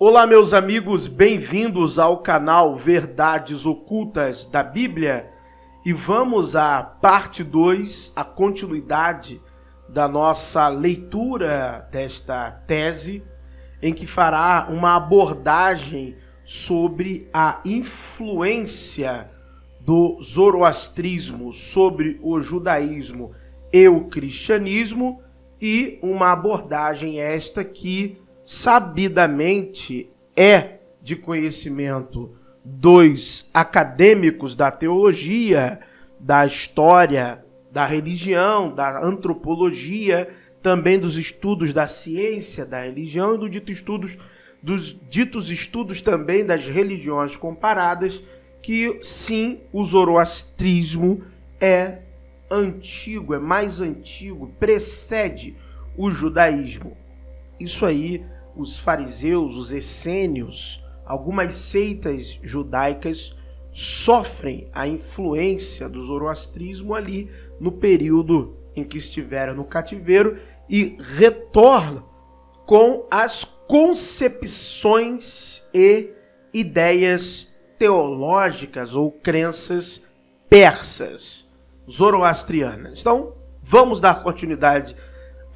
Olá, meus amigos, bem-vindos ao canal Verdades Ocultas da Bíblia e vamos à parte 2, a continuidade da nossa leitura desta tese, em que fará uma abordagem sobre a influência do zoroastrismo sobre o judaísmo e o cristianismo, e uma abordagem esta que sabidamente é de conhecimento dos acadêmicos da teologia, da história, da religião, da antropologia, também dos estudos da ciência, da religião e dos ditos estudos também das religiões comparadas, que sim, o zoroastrismo é antigo, é mais antigo, precede o judaísmo. Isso aí, os fariseus, os essênios, algumas seitas judaicas sofrem a influência do zoroastrismo ali no período em que estiveram no cativeiro e retornam com as concepções e ideias teológicas ou crenças persas, zoroastrianas. Então, vamos dar continuidade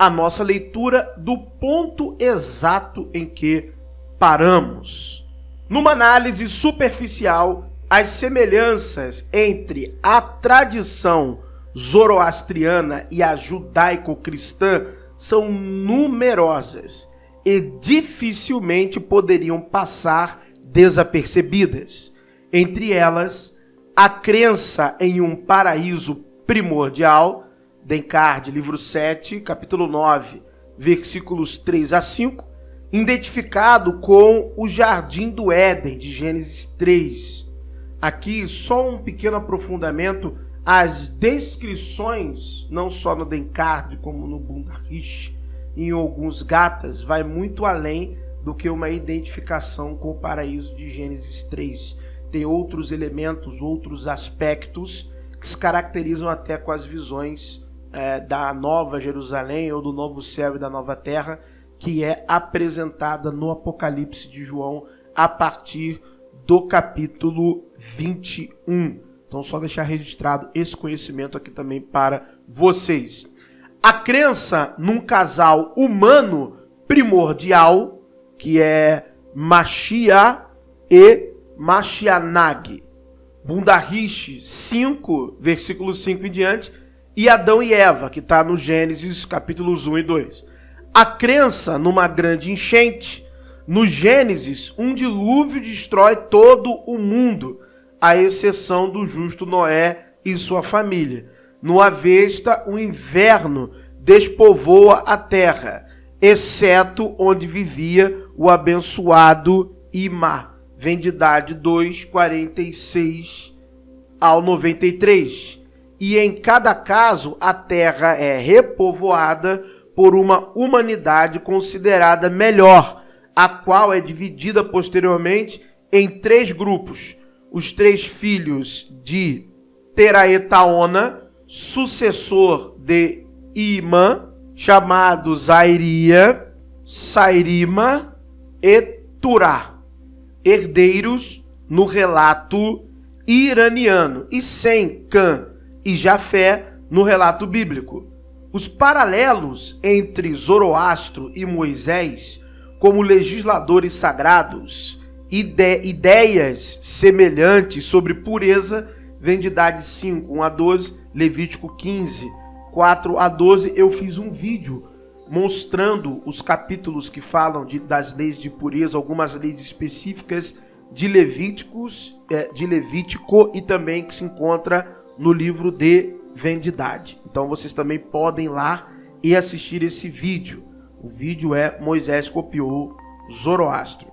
à nossa leitura do ponto exato em que paramos. Numa análise superficial, as semelhanças entre a tradição zoroastriana e a judaico-cristã são numerosas e dificilmente poderiam passar desapercebidas. Entre elas, a crença em um paraíso primordial, Descartes, livro 7, capítulo 9, versículos 3 a 5, identificado com o Jardim do Éden, de Gênesis 3. Aqui, só um pequeno aprofundamento, as descrições, não só no Descartes, como no Bundarrish, em alguns gatas, vai muito além do que uma identificação com o paraíso de Gênesis 3. Tem outros elementos, outros aspectos que se caracterizam até com as visões da Nova Jerusalém ou do Novo Céu e da Nova Terra, que é apresentada no Apocalipse de João a partir do capítulo 21. Então, só deixar registrado esse conhecimento aqui também para vocês. A crença num casal humano primordial, que é Machia e Machianag, Bundarrish 5, versículo 5 em diante, e Adão e Eva, que está no Gênesis capítulos 1 e 2. A crença numa grande enchente. No Gênesis, um dilúvio destrói todo o mundo, à exceção do justo Noé e sua família. No Avesta, o inverno despovoa a terra, exceto onde vivia o abençoado Imá. Vem de Idade 2, 46 ao 93. E em cada caso, a terra é repovoada por uma humanidade considerada melhor, a qual é dividida posteriormente em 3 grupos. Os 3 filhos de Teraetaona, sucessor de Imã, chamados Zairia, Sairima e Turá, herdeiros no relato iraniano, e Sem, Cã e Jafé no relato bíblico. Os paralelos entre Zoroastro e Moisés como legisladores sagrados, ideias semelhantes sobre pureza, vem de Idade 5, 1 a 12, Levítico 15, 4 a 12. Eu fiz um vídeo mostrando os capítulos que falam das leis de pureza, algumas leis específicas de Levítico e também que se encontra no livro de Vendidade. Então vocês também podem ir lá e assistir esse vídeo. O vídeo é Moisés copiou Zoroastro.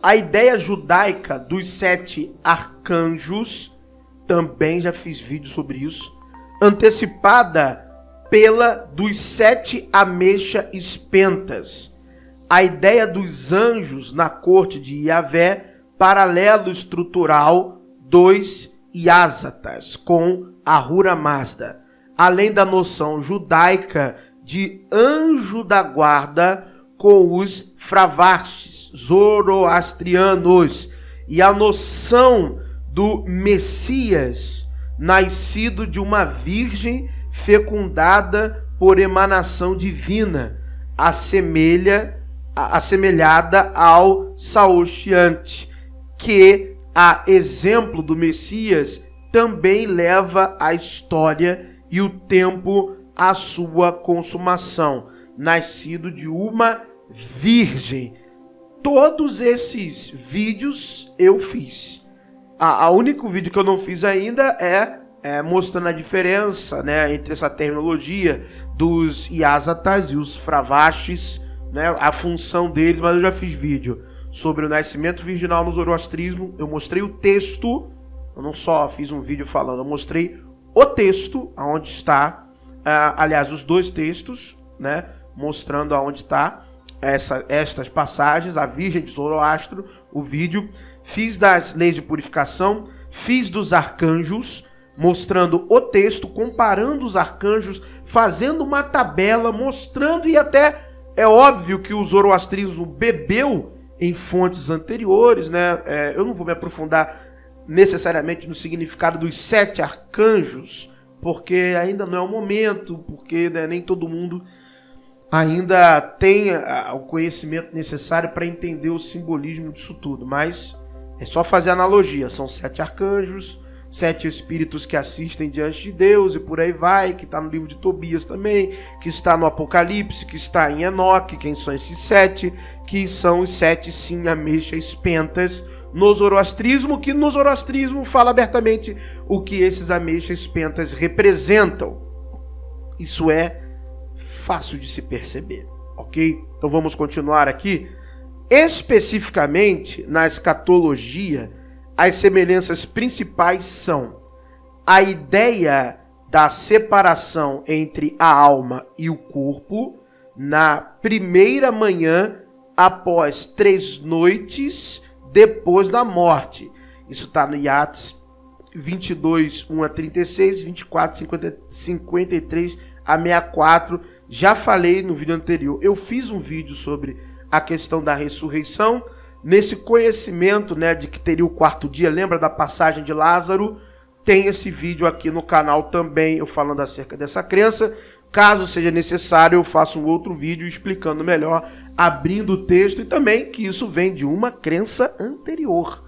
A ideia judaica dos 7 arcanjos, também já fiz vídeo sobre isso, antecipada pela dos 7 ameixa espentas. A ideia dos anjos na corte de Iavé, paralelo estrutural 2 Iázatas com Ahura Mazda, além da noção judaica de anjo da guarda com os Fravashis, zoroastrianos, e a noção do Messias nascido de uma virgem fecundada por emanação divina, assemelhada ao Saoshyant, que, a exemplo do Messias, também leva a história e o tempo à sua consumação, nascido de uma virgem. Todos esses vídeos eu fiz. O único vídeo que eu não fiz ainda é mostrando a diferença, né, entre essa terminologia dos Yazatas e os Fravashis, né, a função deles, mas eu já fiz vídeo sobre o nascimento virginal no zoroastrismo. Eu mostrei o texto, eu não só fiz um vídeo falando, eu mostrei o texto, aonde está, aliás, os dois textos, né, mostrando aonde está estas passagens, a Virgem de Zoroastro, o vídeo. Fiz das leis de purificação, fiz dos arcanjos, mostrando o texto, comparando os arcanjos, fazendo uma tabela, mostrando, e até é óbvio que o zoroastrismo bebeu em fontes anteriores, né? Eu não vou me aprofundar necessariamente no significado dos 7 arcanjos, porque ainda não é o momento, porque, né, nem todo mundo ainda tem o conhecimento necessário para entender o simbolismo disso tudo, mas é só fazer analogia. São 7 arcanjos, 7 espíritos que assistem diante de Deus e por aí vai, que está no livro de Tobias também, que está no Apocalipse, que está em Enoque. Quem são esses 7? Que são os 7, sim, ameixas pentas no zoroastrismo, que no zoroastrismo fala abertamente o que esses ameixas pentas representam. Isso é fácil de se perceber, ok? Então vamos continuar aqui. Especificamente na escatologia, as semelhanças principais são a ideia da separação entre a alma e o corpo na primeira manhã após 3 noites depois da morte. Isso está no Yates 22, 1 a 36, 24, 53 a 64. Já falei no vídeo anterior. Eu fiz um vídeo sobre a questão da ressurreição, nesse conhecimento, né, de que teria o 4º dia. Lembra da passagem de Lázaro? Tem esse vídeo aqui no canal também, eu falando acerca dessa crença. Caso seja necessário, eu faço um outro vídeo explicando melhor, abrindo o texto, e também que isso vem de uma crença anterior.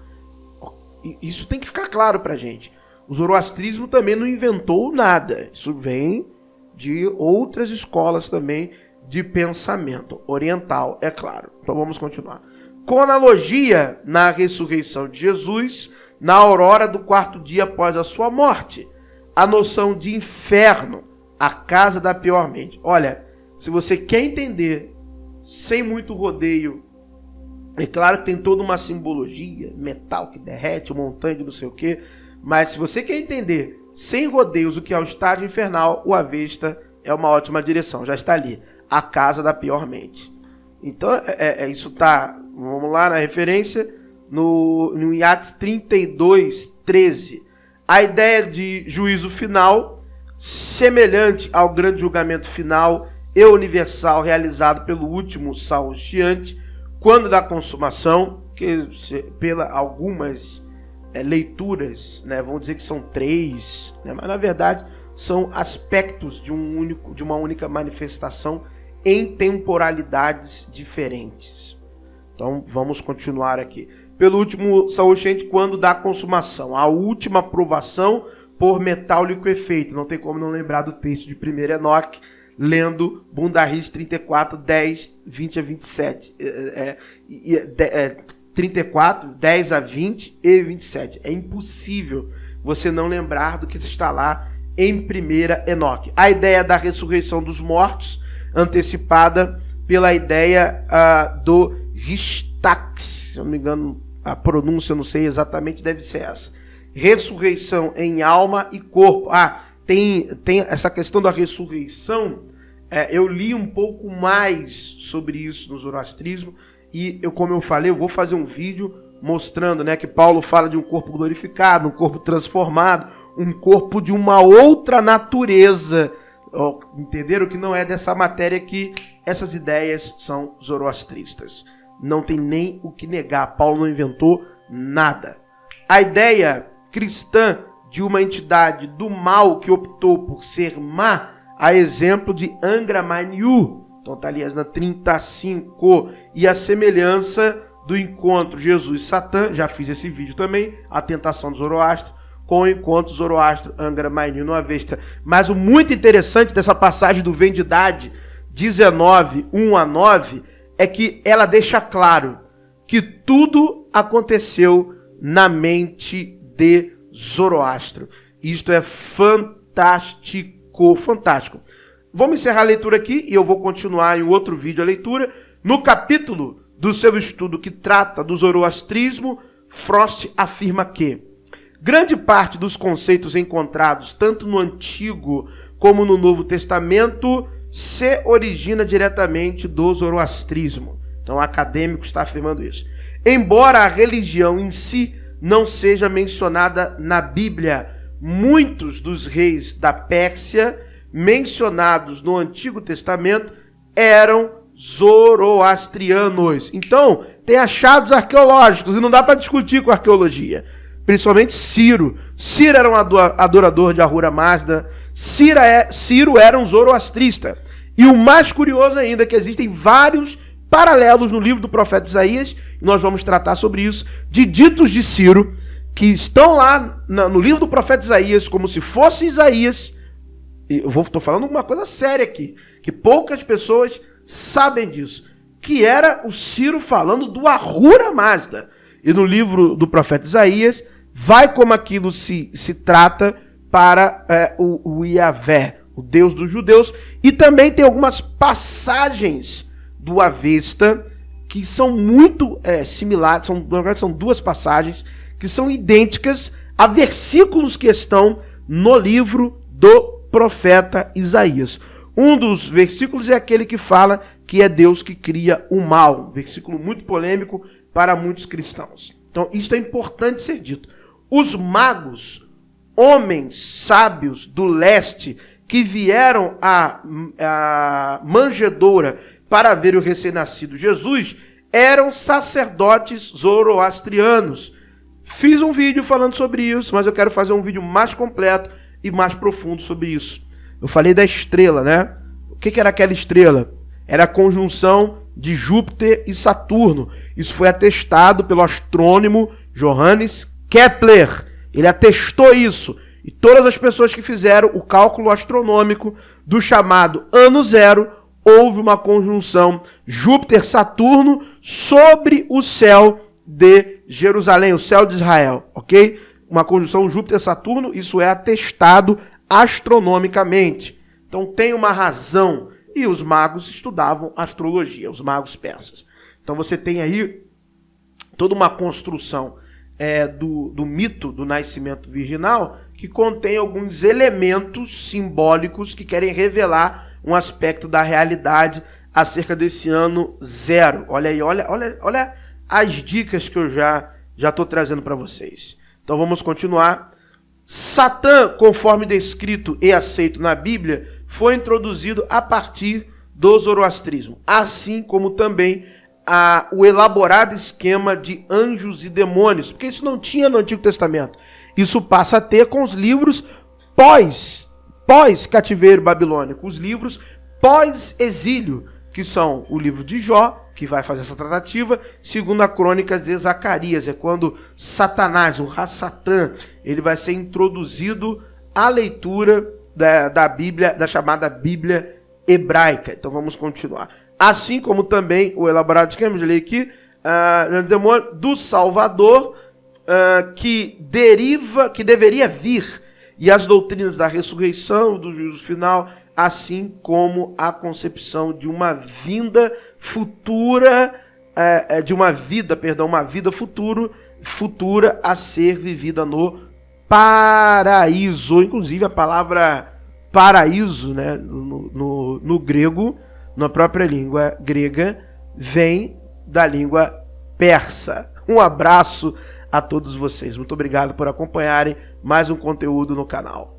Isso tem que ficar claro pra gente. O zoroastrismo também não inventou nada. Isso vem de outras escolas também de pensamento oriental, é claro. Então vamos continuar. Com analogia na ressurreição de Jesus, na aurora do 4º dia após a sua morte, a noção de inferno, a casa da pior mente. Olha, se você quer entender sem muito rodeio, é claro que tem toda uma simbologia, metal que derrete, montanha de não sei o quê, mas se você quer entender sem rodeios o que é o estágio infernal, o Avesta é uma ótima direção, já está ali, a casa da pior mente. Então, isso tá, vamos lá na referência, no Yates 32, 13. A ideia de juízo final, semelhante ao grande julgamento final e universal realizado pelo último Saoshyant, quando da consumação, que pela algumas leituras, né, vão dizer que são 3, né, mas na verdade são aspectos de uma única manifestação em temporalidades diferentes. Então vamos continuar aqui. Pelo último Saoshyant, quando da consumação, a última aprovação por metal liquefeito. Não tem como não lembrar do texto de 1 Enoque, lendo Bundaris 34, 10, 20 a 27. 34, 10 a 20 e 27. É impossível você não lembrar do que está lá em 1 Enoque. A ideia da ressurreição dos mortos, antecipada pela ideia do Ristax. Se eu não me engano, a pronúncia, eu não sei exatamente, deve ser essa. Ressurreição em alma e corpo. Tem essa questão da ressurreição. Eu li um pouco mais sobre isso no zoroastrismo. E, como eu falei, eu vou fazer um vídeo mostrando, né, que Paulo fala de um corpo glorificado, um corpo transformado, um corpo de uma outra natureza, entenderam que não é dessa matéria que essas ideias são zoroastristas. Não tem nem o que negar, Paulo não inventou nada. A ideia cristã de uma entidade do mal que optou por ser má, a exemplo de Angra Mainyu, então está ali na 35, e a semelhança do encontro Jesus-Satã, já fiz esse vídeo também, a tentação do Zoroastro, com o encontro Zoroastro, Angra Mainyu no Avesta. Mas o muito interessante dessa passagem do Vendidade 19, 1 a 9, é que ela deixa claro que tudo aconteceu na mente de Zoroastro. Isto é fantástico, fantástico. Vamos encerrar a leitura aqui e eu vou continuar em outro vídeo a leitura. No capítulo do seu estudo que trata do zoroastrismo, Frost afirma que grande parte dos conceitos encontrados tanto no Antigo como no Novo Testamento se origina diretamente do zoroastrismo. Então o acadêmico está afirmando isso. Embora a religião em si não seja mencionada na Bíblia, muitos dos reis da Pérsia mencionados no Antigo Testamento eram zoroastrianos. Então, tem achados arqueológicos e não dá para discutir com a arqueologia. Principalmente Ciro. Ciro era um adorador de Ahura Mazda. Ciro era um zoroastrista. E o mais curioso ainda é que existem vários paralelos no livro do profeta Isaías, e nós vamos tratar sobre isso, de ditos de Ciro, que estão lá no livro do profeta Isaías, como se fosse Isaías. Estou falando uma coisa séria aqui, que poucas pessoas sabem disso, que era o Ciro falando do Ahura Mazda. E no livro do profeta Isaías, vai como aquilo se trata para o Yahvé, o Deus dos judeus, e também tem algumas passagens do Avesta que são muito similares, na verdade são duas passagens que são idênticas a versículos que estão no livro do profeta Isaías. Um dos versículos é aquele que fala que é Deus que cria o mal, um versículo muito polêmico para muitos cristãos. Então isso é importante ser dito. Os magos, homens sábios do leste, que vieram à manjedoura para ver o recém-nascido Jesus, eram sacerdotes zoroastrianos. Fiz um vídeo falando sobre isso, mas eu quero fazer um vídeo mais completo e mais profundo sobre isso. Eu falei da estrela, né? O que era aquela estrela? Era a conjunção de Júpiter e Saturno. Isso foi atestado pelo astrônomo Johannes Kepler. Ele atestou isso. E todas as pessoas que fizeram o cálculo astronômico do chamado ano zero, houve uma conjunção Júpiter-Saturno sobre o céu de Jerusalém, o céu de Israel, ok? Uma conjunção Júpiter-Saturno, isso é atestado astronomicamente. Então tem uma razão. E os magos estudavam astrologia, os magos persas. Então você tem aí toda uma construção do mito do nascimento virginal que contém alguns elementos simbólicos que querem revelar um aspecto da realidade acerca desse ano zero. Olha aí, olha as dicas que eu já estou trazendo para vocês. Então vamos continuar. Satã, conforme descrito e aceito na Bíblia, foi introduzido a partir do zoroastrismo, assim como também o elaborado esquema de anjos e demônios, porque isso não tinha no Antigo Testamento. Isso passa a ter com os livros pós-cativeiro babilônico, os livros pós-exílio, que são o livro de Jó, que vai fazer essa tratativa, segundo a Crônicas de Zacarias, é quando Satanás, o Rassatã, ele vai ser introduzido à leitura da Bíblia, da chamada Bíblia hebraica. Então vamos continuar. Assim como também o elaborado esquema, eu li aqui, do Salvador, que deveria vir, e as doutrinas da ressurreição, do juízo final, assim como a concepção de uma vinda futura, uma vida futura a ser vivida no paraíso. Inclusive a palavra paraíso, né, no grego, na própria língua grega, vem da língua persa. Um abraço a todos vocês. Muito obrigado por acompanharem mais um conteúdo no canal.